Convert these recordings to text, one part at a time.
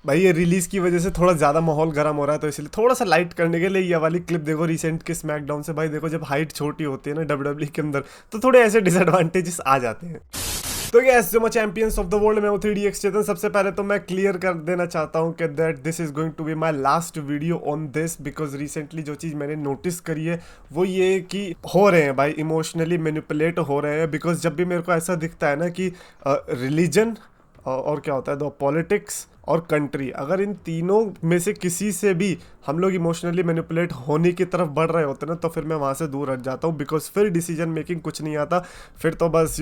भाई ये रिलीज की वजह से थोड़ा ज्यादा माहौल गर्म हो रहा है, तो इसलिए थोड़ा सा लाइट करने के लिए ये वाली क्लिप देखो रिसेंट के स्मैकडाउन से। भाई देखो जब हाइट छोटी होती है ना डब्ल्यूडब्ल्यू के अंदर, तो थोड़े ऐसे डिसएडवांटेजेस आ जाते हैं। तो गैस जो मैं चैंपियंस ऑफ द वर्ल्ड में हूँ 3DX चेतन, सबसे पहले तो मैं क्लियर कर देना चाहता हूँ कि that this is going to be my last video on this, because recently जो चीज़ मैंने नोटिस करी है वो ये कि हो रहे हैं भाई इमोशनली मैनिपुलेट हो रहे हैं। बिकॉज जब भी मेरे को ऐसा दिखता है ना कि रिलीजन और क्या होता है, दो पॉलिटिक्स और कंट्री, अगर इन तीनों में से किसी से भी हम लोग इमोशनली मैनिपुलेट होने की तरफ बढ़ रहे होते हैं ना, तो फिर मैं वहाँ से दूर हट जाता हूँ। बिकॉज फिर डिसीजन मेकिंग कुछ नहीं आता, फिर तो बस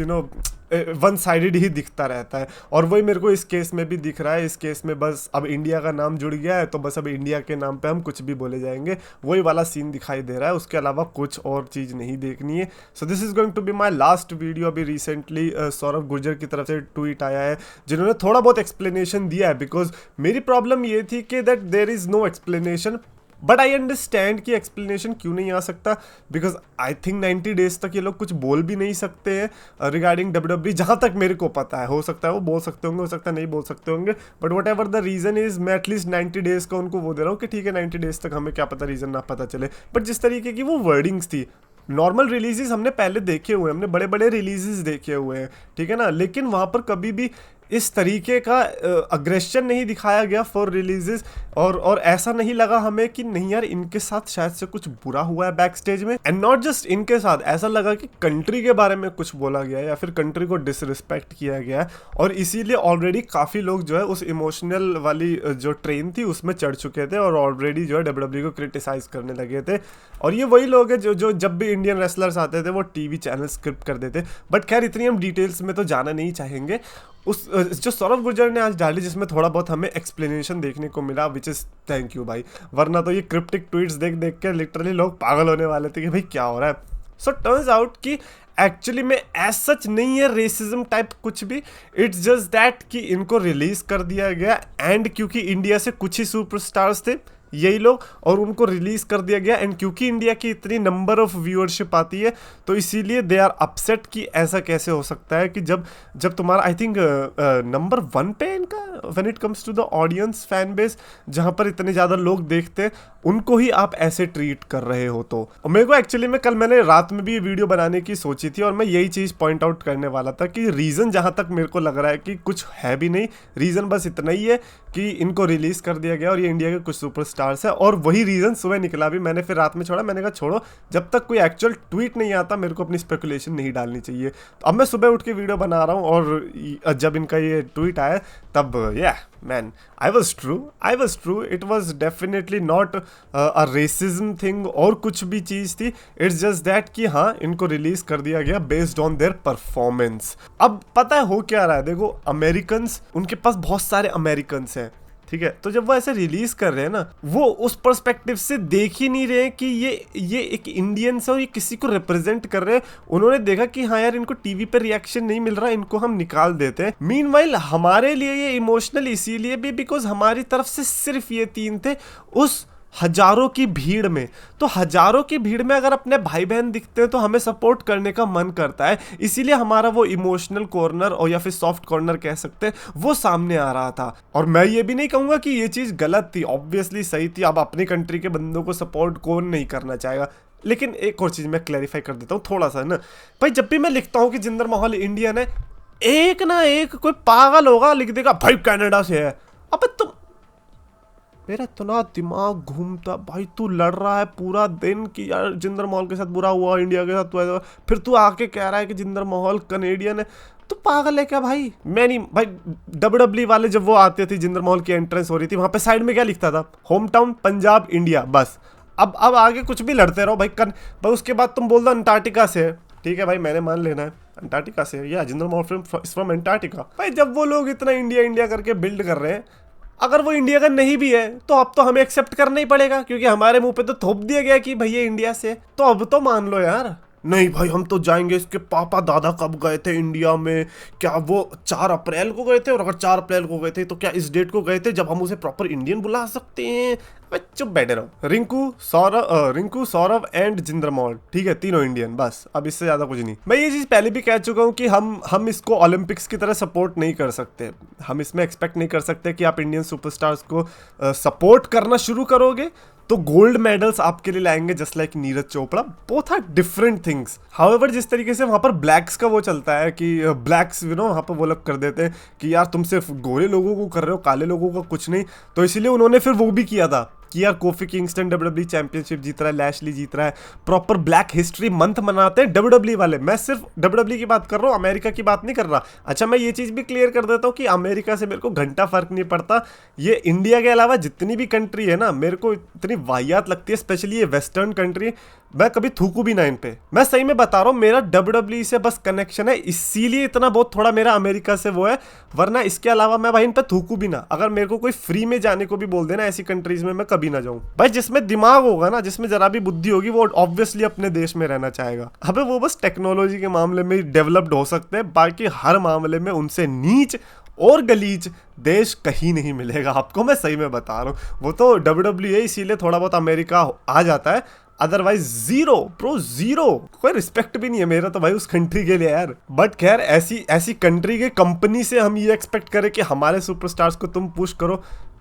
वन साइडेड ही दिखता रहता है। और वही मेरे को इस केस में भी दिख रहा है। इस केस में बस अब इंडिया का नाम जुड़ गया है, तो बस अब इंडिया के नाम पे हम कुछ भी बोले जाएंगे, वही वाला सीन दिखाई दे रहा है। उसके अलावा कुछ और चीज़ नहीं देखनी है। So this is going to be my last video. अभी रिसेंटली सौरभ गुर्जर की तरफ से ट्वीट आया है जिन्होंने थोड़ा बहुत एक्सप्लेनेशन दिया है। बिकॉज मेरी प्रॉब्लम ये थी कि that there is no explanation, but I understand कि एक्सप्लेनेशन क्यों नहीं आ सकता। बिकॉज आई थिंक 90 डेज तक ये लोग कुछ बोल भी नहीं सकते हैं रिगार्डिंग डब्ल्यूडब्ल्यू, जहाँ तक मेरे को पता है। हो सकता है वो बोल सकते होंगे, हो सकता है नहीं बोल सकते होंगे, but what ever the reason is, मैं एटलीस्ट 90 डेज का उनको वो दे रहा हूँ कि ठीक है 90 डेज तक हमें क्या पता रीज़न ना पता चले। बट जिस तरीके की वो वर्डिंग्स थी, नॉर्मल रिलीजेस हमने पहले देखे हुए हैं, हमने बड़े बड़े रिलीजेस देखे हुए हैं, ठीक है ना, लेकिन वहाँ पर कभी भी इस तरीके का अग्रेशन नहीं दिखाया गया फॉर रिलीजेस। और ऐसा नहीं लगा हमें कि नहीं यार इनके साथ शायद से कुछ बुरा हुआ है बैक स्टेज में। एंड नॉट जस्ट इनके साथ, ऐसा लगा कि कंट्री के बारे में कुछ बोला गया है या फिर कंट्री को डिसरिस्पेक्ट किया गया है। और इसीलिए ऑलरेडी काफ़ी लोग जो है उस इमोशनल वाली जो ट्रेन थी उसमें चढ़ चुके थे और ऑलरेडी जो है डब्ल्यूडब्ल्यू को क्रिटिसाइज करने लगे थे। और ये वही लोग हैं जो जब भी इंडियन रेसलर्स आते थे वो टीवी चैनल स्क्रिप्ट कर देते। बट खैर इतनी हम डिटेल्स में तो जाना नहीं चाहेंगे। उस जो सौरभ गुर्जर ने आज डाली जिसमें थोड़ा बहुत हमें एक्सप्लेनेशन देखने को मिला, विच इज़ थैंक यू भाई, वरना तो ये क्रिप्टिक ट्वीट्स देख देख के लिटरली लोग पागल होने वाले थे कि भाई क्या हो रहा है। सो टर्न्स आउट कि एक्चुअली में एज सच नहीं है रेसिज्म टाइप कुछ भी, इट्स जस्ट दैट कि इनको रिलीज कर दिया गया एंड क्योंकि इंडिया से कुछ ही सुपरस्टार्स थे यही लोग और उनको रिलीज कर दिया गया। एंड क्योंकि इंडिया की इतनी नंबर ऑफ व्यूअरशिप आती है तो इसीलिए दे आर अपसेट कि ऐसा कैसे हो सकता है कि जब तुम्हारा आई थिंक नंबर 1 पे इनका when it comes to the audience fan base, जहां पर इतने ज़्यादा लोग देखते हैं, उनको ही आप ऐसे ट्रीट कर रहे हो। तो और मेरे को एक्चुअली में कल मैंने रात में भी ये वीडियो बनाने की सोची थी और मैं यही चीज़ पॉइंट आउट करने वाला था कि रीज़न जहाँ तक मेरे को लग रहा है कि कुछ है भी नहीं, रीज़न बस इतना ही है कि इनको रिलीज़ कर दिया गया और ये इंडिया के कुछ सुपरस्टार्स है। और वही रीज़न सुबह निकला भी, मैंने फिर रात में छोड़ा, मैंने कहा छोड़ो जब तक कोई एक्चुअल ट्वीट नहीं आता मेरे को अपनी स्पेकुलेशन नहीं डालनी चाहिए। तो अब मैं सुबह उठ के वीडियो बना रहा हूँ और जब इनका ये ट्वीट आया तब या man I was true, it was definitely not a racism thing और कुछ भी चीज़ थी। इट्स जस्ट दैट कि हाँ इनको रिलीज कर दिया गया बेस्ड ऑन देयर परफॉर्मेंस। अब पता है हो क्या रहा है, देखो अमेरिकन्स, उनके पास बहुत सारे अमेरिकन्स हैं, ठीक है, तो जब वो ऐसे रिलीज कर रहे हैं ना, वो उस पर्सपेक्टिव से देख ही नहीं रहे कि ये एक इंडियन से और ये किसी को रिप्रेजेंट कर रहे हैं। उन्होंने देखा कि हाँ यार इनको टीवी पे रिएक्शन नहीं मिल रहा, इनको हम निकाल देते हैं। मीनवाइल हमारे लिए ये इमोशनल इसीलिए भी बिकॉज हमारी तरफ से सिर्फ ये 3 थे उस हजारों की भीड़ में। तो हजारों की भीड़ में अगर अपने भाई बहन दिखते हैं तो हमें सपोर्ट करने का मन करता है, इसीलिए हमारा वो इमोशनल कॉर्नर और या फिर सॉफ्ट कॉर्नर कह सकते हैं वो सामने आ रहा था। और मैं ये भी नहीं कहूँगा कि ये चीज़ गलत थी, ऑब्वियसली सही थी। अब अपनी कंट्री के बंदों को सपोर्ट कौन नहीं करना चाहेगा। लेकिन एक और चीज़ मैं क्लैरिफाई कर देता हूँ थोड़ा सा ना भाई, जब भी मैं लिखता हूँ कि जिंदर महल इंडियन है, एक ना एक कोई पागल होगा लिख देगा भाई कनाडा से है। अब तुम, मेरा इतना दिमाग घूमता भाई, तू लड़ रहा है पूरा दिन कि यार जिंदर महल के साथ बुरा हुआ, इंडिया के साथ हुआ, फिर तू आके कह रहा है कि जिंदर महल कनेडियन है। तू पागल है क्या भाई? मैं नहीं भाई, डब्ल्यूडब्ल्यू वाले जब वो आते थे, जिंदर महल की एंट्रेंस हो रही थी, वहां पे साइड में क्या लिखता था, होम टाउन पंजाब इंडिया, बस। अब आगे कुछ भी लड़ते रहो भाई भाई उसके बाद तुम बोल दो अंटार्कटिका से है, ठीक है भाई मैंने मान लेना है अंटार्कटिका से, या जिंदर महल फ्रॉम अंटार्कटिका। भाई जब वो लोग इतना इंडिया इंडिया करके बिल्ड कर रहे हैं, अगर वो इंडिया का नहीं भी है तो अब तो हमें एक्सेप्ट करना ही पड़ेगा, क्योंकि हमारे मुंह पे तो थोप दिया गया कि भैया इंडिया से, तो अब तो मान लो यार। नहीं भाई हम तो जाएंगे, इसके पापा दादा कब गए थे इंडिया में, क्या वो 4 अप्रैल को गए थे, और अगर 4 अप्रैल को गए थे तो क्या इस डेट को गए थे जब हम उसे प्रॉपर इंडियन बुला सकते हैं। अबे चुप बैठे रहो। रिंकू सौरभ एंड जिंद्रमौल, ठीक है, तीनों इंडियन, बस अब इससे ज्यादा कुछ नहीं। मैं ये चीज पहले भी कह चुका हूँ कि हम इसको ओलंपिक्स की तरह सपोर्ट नहीं कर सकते। हम इसमें एक्सपेक्ट नहीं कर सकते कि आप इंडियन सुपरस्टार्स को सपोर्ट करना शुरू करोगे तो गोल्ड मेडल्स आपके लिए लाएंगे, just like Neeraj Chopra. Both are different things. However जिस तरीके से वहां पर ब्लैक्स का वो चलता है कि ब्लैक्स वहां पर वो लोग कर देते हैं कि यार तुम सिर्फ गोरे लोगों को कर रहे हो, काले लोगों का कुछ नहीं, तो इसीलिए उन्होंने फिर वो भी किया था कि यार कोफी किंगस्टन डब्ल्यूडब्ल्यू चैंपियनशिप जीत रहा है, लैशली जीत रहा है, प्रॉपर ब्लैक हिस्ट्री मंथ मनाते हैं डब्ल्यूडब्ल्यू वाले। मैं सिर्फ डब्ल्यूडब्ल्यू की बात कर रहा हूँ, अमेरिका की बात नहीं कर रहा। अच्छा मैं ये चीज भी क्लियर कर देता हूँ कि अमेरिका से मेरे को घंटा फर्क नहीं पड़ता। ये इंडिया के अलावा जितनी भी कंट्री है ना, मेरे को इतनी वाहियात लगती है, स्पेशली ये वेस्टर्न कंट्री, मैं कभी थूकू भी ना इन पे। मैं सही में बता रहा हूँ, मेरा डब्ल्यूडब्ल्यू से बस कनेक्शन है, इसीलिए इतना बहुत थोड़ा मेरा अमेरिका से वो है, वरना इसके अलावा मैं भाई इन पे थूकू भी ना। अगर मेरे को कोई फ्री में जाने को भी बोल देना ऐसी कंट्रीज में, मैं कभी ना जाऊं भाई। जिसमें दिमाग होगा ना, जिसमें जरा भी बुद्धि होगी, वो ऑब्वियसली अपने देश में रहना चाहेगा। अबे वो बस टेक्नोलॉजी के मामले में डेवलप्ड हो सकते हैं, बाकी हर मामले में उनसे नीच और गलीज देश कहीं नहीं मिलेगा आपको, मैं सही में बता रहा हूँ। वो तो डब्ल्यूडब्ल्यू है, इसीलिए थोड़ा बहुत अमेरिका आ जाता है, अदरवाइज जीरो प्रो जीरो, कोई रिस्पेक्ट भी नहीं है मेरा तो भाई उस कंट्री के लिए यार। बट खैर ऐसी कंट्री के कंपनी से हम ये एक्सपेक्ट करें कि हमारे सुपरस्टार्स को तुम पुश करो,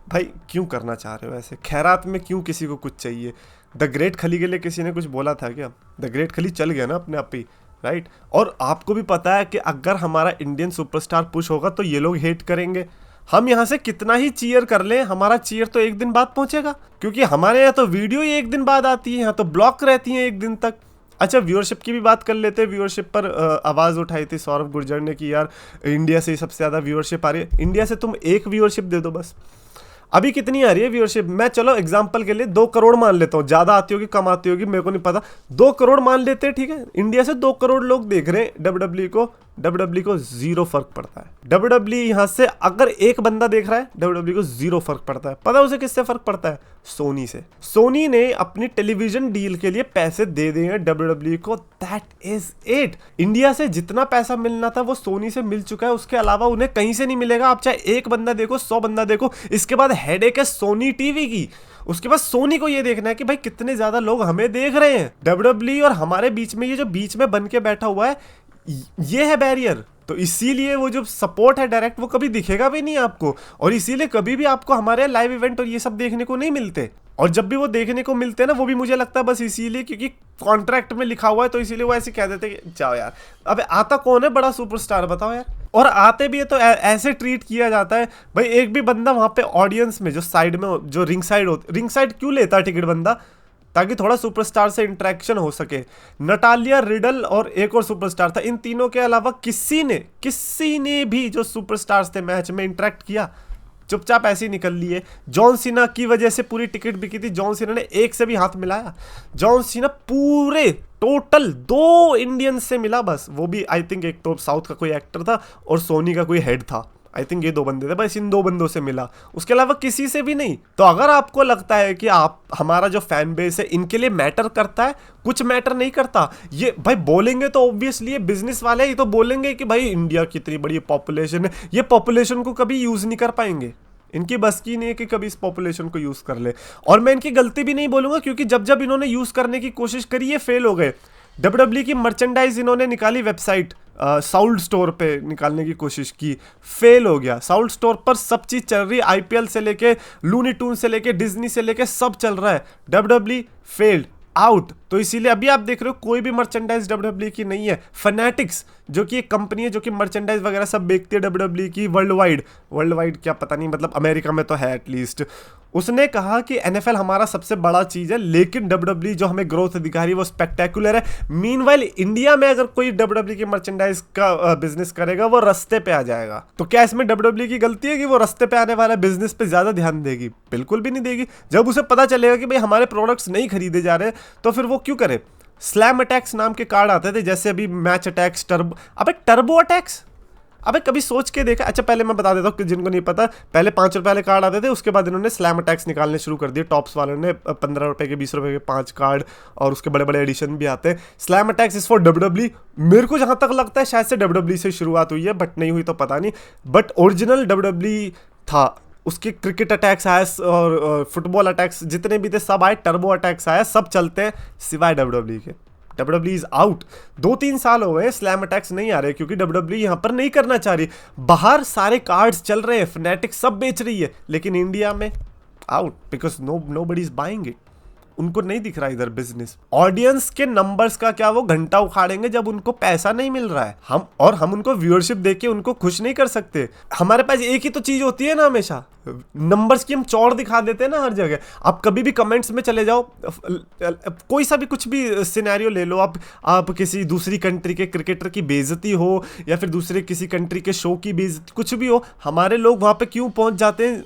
भाई क्यों करना चाह रहे हो ऐसे? खैरात में क्यों किसी को कुछ चाहिए? द ग्रेट खली के लिए किसी ने कुछ बोला था क्या? द ग्रेट खली चल गया ना अपने आप ही, राइट? और आपको भी पता है कि अगर हमारा इंडियन सुपरस्टार पुश होगा तो ये लोग हेट करेंगे। हम यहाँ से कितना ही चीयर कर लें, हमारा चीयर तो एक दिन बाद पहुंचेगा, क्योंकि हमारे यहाँ तो वीडियो ही एक दिन बाद आती है, यहाँ तो ब्लॉक रहती है एक दिन तक। अच्छा व्यूअरशिप की भी बात कर लेते हैं। व्यूअरशिप पर आवाज़ उठाई थी सौरभ गुर्जर ने कि यार इंडिया से ही सबसे ज़्यादा व्यूअरशिप आ रही है। इंडिया से तुम एक व्यूअरशिप दे दो बस। अभी कितनी आ रही है व्यूअरशिप? मैं चलो एग्जांपल के लिए 2 करोड़ मान लेता हूँ, ज़्यादा आती होगी कम आती होगी मेरे को नहीं पता, 2 करोड़ मान लेते हैं, ठीक है? इंडिया से 2 करोड़ लोग देख रहे हैं डब्ल्यूडब्ल्यू को जीरो फर्क पड़ता है। डब्ल्यूडब्ल्यू यहाँ से अगर एक बंदा देख रहा है, डब्ल्यूडब्ल्यू को जीरो फर्क पड़ता है। पता है उसे किससे फर्क पड़ता है? सोनी से। सोनी ने अपनी टेलीविजन डील के लिए पैसे दे दिए हैं डब्ल्यूडब्ल्यू को, दैट इज इट। इंडिया से जितना पैसा मिलना था वो सोनी से मिल चुका है, उसके अलावा उन्हें कहीं से नहीं मिलेगा। आप चाहे एक बंदा देखो, 100 बंदा देखो, इसके बाद हेडेक है सोनी टीवी की। उसके बाद सोनी को ये देखना है कि भाई कितने ज्यादा लोग हमें देख रहे हैं। डब्ल्यूडब्ल्यू और हमारे बीच में ये जो बीच में बन के बैठा हुआ है, ये है बैरियर। तो इसीलिए वो जो सपोर्ट है डायरेक्ट, वो कभी दिखेगा भी नहीं आपको, और इसीलिए कभी भी आपको हमारे लाइव इवेंट और ये सब देखने को नहीं मिलते। और जब भी वो देखने को मिलते हैं ना, वो भी मुझे लगता है बस इसीलिए क्योंकि कॉन्ट्रैक्ट में लिखा हुआ है, तो इसीलिए वो ऐसे कह देते हैं कि जाओ यार। अबे आता कौन है बड़ा सुपरस्टार बताओ यार? और आते भी है तो ऐसे ट्रीट किया जाता है। भाई एक भी बंदा वहां पे ऑडियंस में जो साइड में जो रिंग साइड क्यों लेता है टिकट बंदा? ताकि थोड़ा सुपरस्टार से इंटरेक्शन हो सके। नटालिया, रिडल और एक और सुपरस्टार था, इन तीनों के अलावा किसी ने भी जो सुपरस्टार्स थे मैच में इंटरेक्ट किया? चुपचाप ऐसे ही निकल लिए। जॉन सीना की वजह से पूरी टिकट बिकी थी, जॉन सीना ने एक से भी हाथ मिलाया? जॉन सीना पूरे टोटल 2 इंडियंस से मिला बस, वो भी आई थिंक एक तो साउथ का कोई एक्टर था और सोनी का कोई हेड था, आई थिंक ये 2 बंदे थे, बस इन 2 बंदों से मिला, उसके अलावा किसी से भी नहीं। तो अगर आपको लगता है कि आप हमारा जो फैन बेस है इनके लिए मैटर करता है, कुछ मैटर नहीं करता। ये भाई बोलेंगे तो ऑब्वियसली ये बिजनेस वाले ये तो बोलेंगे कि भाई इंडिया की इतनी बड़ी पॉपुलेशन है, ये पॉपुलेशन को कभी यूज नहीं कर पाएंगे, इनकी बस की नहीं है कि कभी इस पॉपुलेशन को यूज कर ले। और मैं इनकी गलती भी नहीं बोलूंगा, क्योंकि जब इन्होंने यूज करने की कोशिश करी ये फेल हो गए। डब्ल्यूडब्ल्यू की मर्चेंडाइज इन्होंने निकाली वेबसाइट साउल्ड स्टोर पे निकालने की कोशिश की, फेल हो गया। साउल्ड स्टोर पर सब चीज चल रही है, आईपीएल से लेके लूनी टून से लेके डिज्नी से लेके सब चल रहा है। डब्ल्यूडब्ल्यू फेल्ड आउट, तो इसीलिए अभी आप देख रहे हो कोई भी मर्चेंडाइज डब्ल्यूडब्ल्यू की नहीं है। फैनेटिक्स जो कि एक कंपनी है जो कि मर्चेंडाइज वगैरह सब बेचती है डब्ल्यूडब्ल्यू की वर्ल्ड वाइड क्या पता नहीं, मतलब अमेरिका में तो है एटलीस्ट। उसने कहा कि एनएफएल हमारा सबसे बड़ा चीज है, लेकिन डब्ल्यूडब्ल्यू जो हमें ग्रोथ दिखा रही है वो स्पेक्टेकुलर है। मीनवाइल इंडिया में अगर कोई डब्ल्यूडब्ल्यू की मर्चेंडाइज का बिजनेस करेगा वो रास्ते पे आ जाएगा। तो क्या इसमें डब्ल्यूडब्ल्यू की गलती है कि वो रास्ते पे आने वाला बिजनेस पे ज्यादा ध्यान देगी? बिल्कुल भी नहीं देगी। जब उसे पता चलेगा कि भाई हमारे प्रोडक्ट्स नहीं खरीदे जा रहे तो फिर वो क्यों करे? स्लैम अटैक्स नाम के कार्ड आते थे, जैसे अभी मैच अटैक्स, टर्बो, अबे टर्बो अटैक्स, अबे कभी सोच के देखा? अच्छा पहले मैं बता देता हूँ कि जिनको नहीं पता, पहले 5 रुपए वाले कार्ड आते थे, उसके बाद इन्होंने स्लैम अटैक्स निकालने शुरू कर दिए। टॉप्स वालों ने 15 रुपए के 20 रुपए के 5 कार्ड, और उसके बड़े बड़े एडिशन भी आते हैं। Slam attacks is for WWE. मेरे को जहां तक लगता है शायद से डब्ल्यूडब्ल्यू से शुरुआत हुई है, बट नहीं हुई तो पता नहीं, बट ओरिजिनल डब्ल्यूडब्ल्यू था। उसके क्रिकेट अटैक्स आए और फुटबॉल अटैक्स जितने भी थे सब आए, टर्बो अटैक्स आया, सब चलते हैं सिवाय डब्ल्यूडब्ल्यू के। WW is out. 2-3 साल हो गए स्लैम अटैक्स नहीं आ रहे, क्योंकि डब्ल्यूडब्ल्यू यहां पर नहीं करना चाह रही। बाहर सारे कार्ड्स चल रहे हैं, फनेटिक सब बेच रही है, लेकिन इंडिया में out, because nobody is buying it. उनको नहीं दिख रहा इधर बिजनेस। ऑडियंस के नंबर्स का क्या वो घंटा उखाड़ेंगे जब उनको पैसा नहीं मिल रहा है। हम उनको व्यूअरशिप देके उनको खुश नहीं कर सकते। हमारे पास एक ही तो चीज होती है ना हमेशा, नंबर्स की हम चौड़ दिखा देते हैं ना हर जगह। आप कभी भी कमेंट्स में चले जाओ, कोई सा भी कुछ भी सिनेरियो ले लो, आप किसी दूसरी कंट्री के क्रिकेटर की बेइज्जती हो या फिर दूसरे किसी कंट्री के शो की बेइज्जती, कुछ भी हो, हमारे लोग वहां पे क्यों पहुंच जाते हैं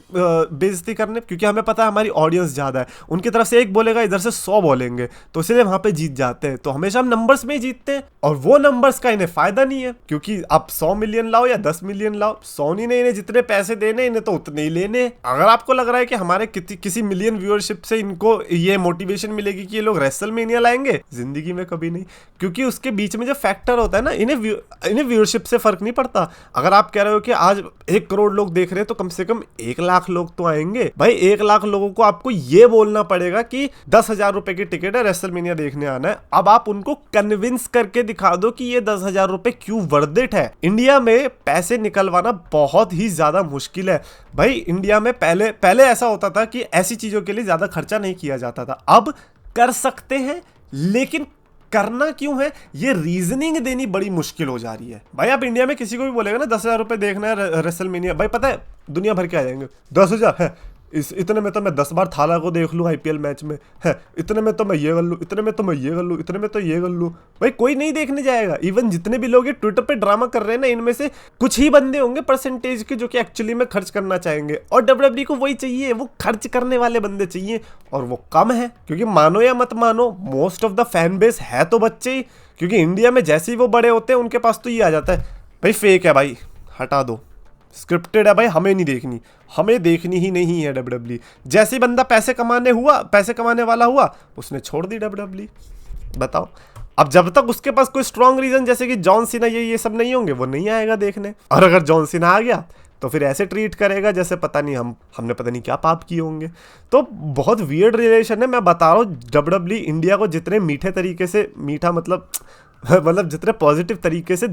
बेइज्जती करने? क्योंकि हमें पता है हमारी ऑडियंस ज्यादा है। उनकी तरफ से एक बोलेगा, इधर से 100 बोलेंगे, तो इसलिए वहां पे जीत जाते हैं। तो हमेशा हम नंबर्स में ही जीतते हैं, और वो नंबर्स का इन्हें फायदा नहीं है, क्योंकि आप 100 मिलियन लाओ या 10 मिलियन लाओ, 100 नहीं, इन्हें जितने पैसे देने इन्हें तो उतने ही लेने। अगर आपको लग रहा है कि हमारे किसी मिलियन व्यूअरशिप से इनको ये मोटिवेशन मिलेगी कि ये लोग रेसलमेनिया लाएंगे, जिंदगी में कभी नहीं। क्योंकि उसके बीच में जो फैक्टर होता है ना, इन्हें व्यूअरशिप से फर्क नहीं पड़ता। अगर आप कह रहे हो कि आज 1 करोड़ लोग देख रहे हैं, तो कम से कम 1 लाख लोग तो आएंगे भाई। 1 लाख लोगों को आपको ये बोलना पड़ेगा कि 10,000 रुपए की टिकट है, रेसलमेनिया देखने आना है। अब आप उनको कन्विंस करके दिखा दो कि ये 10,000 रुपए क्यों वर्थ इट है। इंडिया में पैसे निकलवाना बहुत ही ज्यादा मुश्किल है भाई। इंडिया में पहले ऐसा होता था कि ऐसी चीजों के लिए ज्यादा खर्चा नहीं किया जाता था। अब कर सकते हैं, लेकिन करना क्यों है, ये रीजनिंग देनी बड़ी मुश्किल हो जा रही है भाई। आप इंडिया में किसी को भी बोलेगा ना 10,000 रुपए देखना है रेसलमेनिया, भाई पता है दुनिया भर के आ जाएंगे। 10,000 है, इतने में तो मैं 10 बार थाला को देख लूँ IPL मैच में, है इतने में तो मैं ये कर लूँ, इतने में तो मैं ये कर लूँ, इतने में तो ये कर लूँ। भाई कोई नहीं देखने जाएगा। इवन जितने भी लोग ये ट्विटर पे ड्रामा कर रहे हैं ना, इनमें से कुछ ही बंदे होंगे परसेंटेज के जो कि एक्चुअली में खर्च करना चाहेंगे, और डब्ल्यूडब्ल्यूई को वही चाहिए, वो खर्च करने वाले बंदे चाहिए, और वो कम है। क्योंकि मानो या मत मानो, most of the fan base है तो बच्चे ही। क्योंकि इंडिया में जैसे ही वो बड़े होते हैं उनके पास तो ये आ जाता है, भाई फेक है भाई, हटा दो, स्क्रिप्टेड है भाई, हमें नहीं देखनी, हमें देखनी ही नहीं है डब्ल्यूडब्ल्यूई। जैसे ही बंदा पैसे कमाने वाला हुआ, उसने छोड़ दी डब्ल्यूडब्ल्यूई। बताओ, अब जब तक उसके पास कोई स्ट्रॉन्ग रीजन जैसे कि जॉन सीना ये सब नहीं होंगे, वो नहीं आएगा देखने। और अगर जॉन सीना आ गया तो फिर ऐसे ट्रीट करेगा जैसे पता नहीं हमने पता नहीं क्या पाप किए होंगे। तो बहुत वियर्ड रिलेशन है। मैं बता रहा हूँ, डब्ल्यूडब्ल्यूई इंडिया को जितने मीठे तरीके से, मीठा मतलब जितने पॉजिटिव तरीके से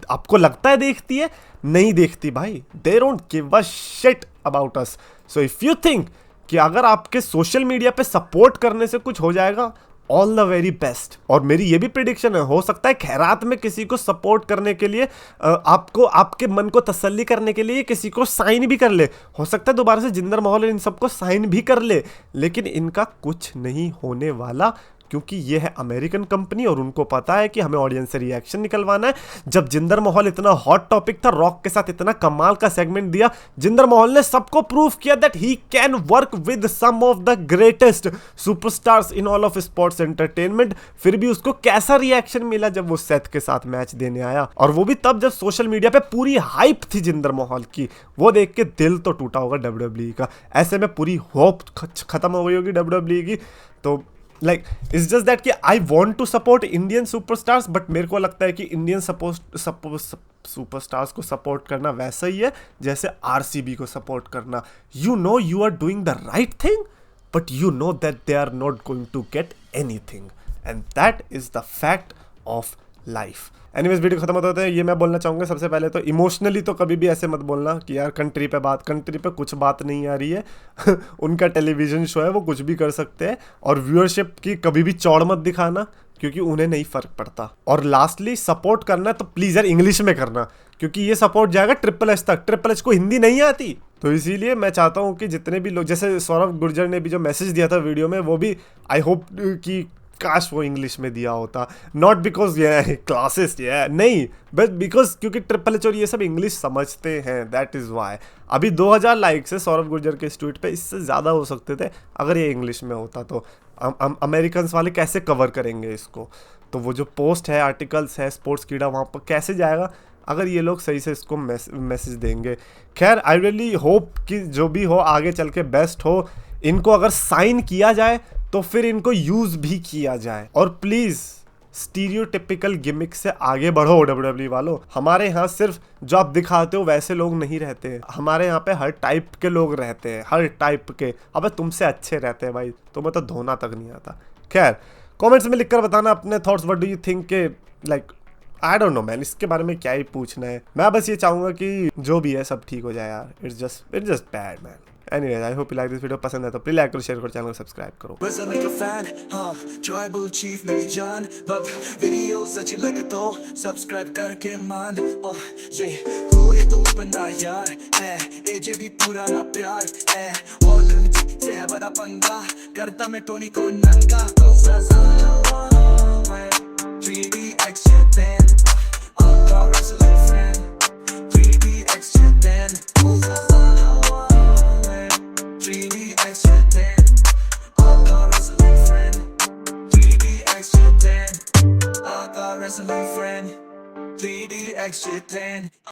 आपको लगता है देखती है, नहीं देखती भाई। They don't give a shit about us. So if you think कि अगर आपके सोशल मीडिया पे सपोर्ट करने से कुछ हो जाएगा, ऑल द वेरी बेस्ट। और मेरी ये भी प्रिडिक्शन है, हो सकता है खैरात में किसी को सपोर्ट करने के लिए, आपको आपके मन को तसल्ली करने के लिए किसी को साइन भी कर ले। हो सकता है दोबारा से जिंदर महल इन सबको साइन भी कर ले, लेकिन इनका कुछ नहीं होने वाला, क्योंकि ये है अमेरिकन कंपनी और उनको पता है कि हमें ऑडियंस से रिएक्शन निकलवाना है। जब जिंदर महल इतना हॉट टॉपिक था, रॉक के साथ इतना कमाल का सेगमेंट दिया, जिंदर महल ने सबको प्रूव किया that he can work with some of the greatest superstars in all of sports entertainment. फिर भी उसको कैसा रिएक्शन मिला जब वो सेथ के साथ मैच देने आया, और वो भी तब जब सोशल मीडिया पे पूरी हाइप थी जिंदर महल की। वो देख के दिल तो टूटा होगा डब्ल्यूडब्ल्यूई का। ऐसे में पूरी होप खत्म हो गई होगी डब्ल्यूडब्ल्यूई की। तो लाइक इट्स जस्ट दैट कि I want to support Indian superstars, but मेरे को लगता है कि इंडियन सुपरस्टार्स को सपोर्ट करना वैसा ही है जैसे RCB को सपोर्ट करना। You know you are doing the right thing, but you know that they are not going to get anything, and that is the fact of life. Anyways, video खत्म होते हैं, ये मैं बोलना चाहूँगा सबसे पहले तो इमोशनली तो कभी भी ऐसे मत बोलना कि यार कंट्री पे कुछ बात नहीं आ रही है उनका टेलीविजन शो है, वो कुछ भी कर सकते हैं। और व्यूअरशिप की कभी भी चौड़ मत दिखाना, क्योंकि उन्हें नहीं फर्क पड़ता। और लास्टली, सपोर्ट करना तो प्लीज़ यार इंग्लिश में करना, क्योंकि ये सपोर्ट जाएगा ट्रिपल एच तक। ट्रिपल एच को हिंदी नहीं आती, तो इसीलिए मैं चाहता हूँ कि जितने भी लोग, जैसे सौरभ गुर्जर ने भी जो मैसेज दिया था वीडियो में, वो भी आई होप कि काश वो इंग्लिश में दिया होता। नॉट बिकॉज ये क्लासेस नहीं, बट बिकॉज क्योंकि ट्रिपल एच और ये सब इंग्लिश समझते हैं, दैट इज़ वाई। अभी 2000 लाइक्स है सौरभ गुर्जर के इस ट्वीट पे, इससे ज़्यादा हो सकते थे अगर ये इंग्लिश में होता। तो अमेरिकन वाले कैसे कवर करेंगे इसको? तो वो जो पोस्ट है, आर्टिकल्स है, स्पोर्ट्स कीड़ा, वहाँ पर कैसे जाएगा? अगर ये लोग सही से इसको मैसेज देंगे। खैर आई रियली होप कि जो भी हो आगे चल के बेस्ट हो। इनको अगर साइन किया जाए तो फिर इनको यूज़ भी किया जाए। और प्लीज़ स्टीरियोटिपिकल गिमिक से आगे बढ़ो WWE वालों। हमारे यहाँ सिर्फ जो आप दिखाते हो वैसे लोग नहीं रहते, हमारे यहाँ पे हर टाइप के लोग रहते हैं, हर टाइप के। अबे तुमसे अच्छे रहते हैं भाई, तुम्हें तो धोना तक नहीं आता। खैर कमेंट्स में लिखकर बताना अपने thoughts, what do you think के like I don't know man, इसके बारे में क्या ही पूछना है। मैं बस ये चाहूँगा कि जो भी है सब ठीक हो जाए यार। It's just bad man. Anyways, I hope you like this video। पसंद है तो प्लीज लाइक करो, शेयर करो, चैनल को सब्सक्राइब करो। Was I like a fan? Tribal chief मेरी जान, but videos अच्छी लगे तो subscribe करके मान। ये पूरे तो बंदा यार, एजे भी पुराना प्यार, all से है बड़ा पंगा, करता मैं टोनी को नंगा। तो Treaty extra than, all wrestling fan, Treaty extra than, Treaty extra than, all wrestling friend, Treaty extra than, all wrestling friend, Treaty extra than.